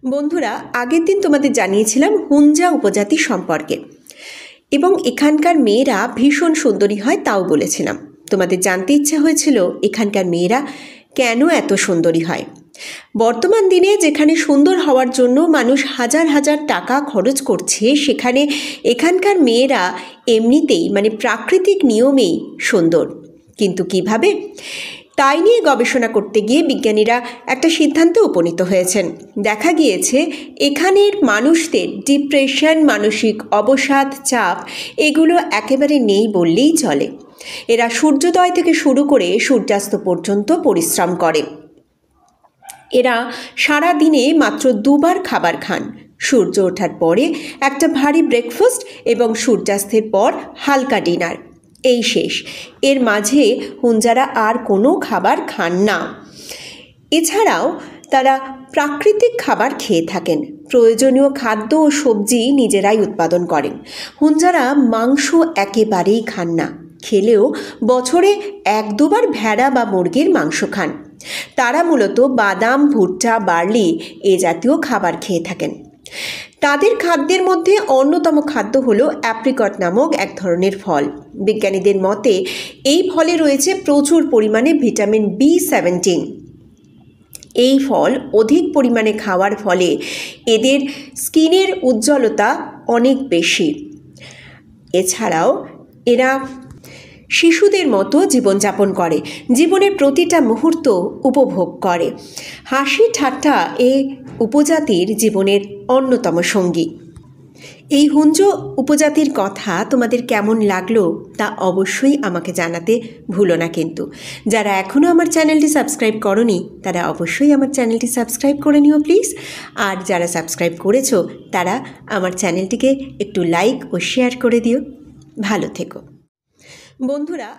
বন্ধুরা, আগের দিন তোমাদের জানিয়েছিলাম হুঞ্জা উপজাতি সম্পর্কে এবং এখানকার মেয়েরা ভীষণ সুন্দরী হয় তাও বলেছিলাম। তোমাদের জানতে ইচ্ছা হয়েছিল এখানকার মেয়েরা কেন এত সুন্দরী হয়। বর্তমান দিনে যেখানে সুন্দর হওয়ার জন্য মানুষ হাজার হাজার টাকা খরচ করছে, সেখানে এখানকার মেয়েরা এমনিতেই প্রাকৃতিক নিয়মেই সুন্দর। কিন্তু কিভাবে, তাই নিয়ে গবেষণা করতে গিয়ে বিজ্ঞানীরা একটা সিদ্ধান্তে উপনীত হয়েছেন। দেখা গিয়েছে এখানের মানুষদের ডিপ্রেশন, মানসিক অবসাদ, চাপ এগুলো একেবারে নেই বললেই চলে। এরা সূর্যোদয় থেকে শুরু করে সূর্যাস্ত পর্যন্ত পরিশ্রম করে। এরা সারা দিনে মাত্র দুবার খাবার খান। সূর্য ওঠার পরে একটা ভারী ব্রেকফাস্ট এবং সূর্যাস্তের পর হালকা ডিনার, এই শেষ। এর মাঝে হুঞ্জারা আর কোনো খাবার খান না। এছাড়াও তারা প্রাকৃতিক খাবার খেয়ে থাকেন। প্রয়োজনীয় খাদ্য ও সবজি নিজেরাই উৎপাদন করেন। হুঞ্জারা মাংস একেবারেই খান না, খেলেও বছরে এক দুবার ভেড়া বা মুরগির মাংস খান। তারা মূলত বাদাম, ভুট্টা, বার্লি এ জাতীয় খাবার খেয়ে থাকেন। তাদের খাদ্যের মধ্যে অন্যতম খাদ্য হলো অ্যাপ্রিকট নামক এক ধরনের ফল। বিজ্ঞানীদের মতে এই ফলে রয়েছে প্রচুর পরিমাণে ভিটামিন B17। এই ফল অধিক পরিমাণে খাওয়ার ফলে এদের স্কিনের উজ্জ্বলতা অনেক বেশি। এছাড়াও এরা শিশুদের মতো জীবনযাপন করে, জীবনের প্রতিটা মুহূর্ত উপভোগ করে। হাসি ঠাট্টা এ উপজাতির জীবনের অন্যতম সঙ্গী। এই হুঞ্জ উপজাতির কথা তোমাদের কেমন লাগলো তা অবশ্যই আমাকে জানাতে ভুলো না। কিন্তু যারা এখনও আমার চ্যানেলটি সাবস্ক্রাইব করনি তারা অবশ্যই আমার চ্যানেলটি সাবস্ক্রাইব করে নিও প্লিজ। আর যারা সাবস্ক্রাইব করেছো তারা আমার চ্যানেলটিকে একটু লাইক ও শেয়ার করে দিও। ভালো থেকো বন্ধুরা।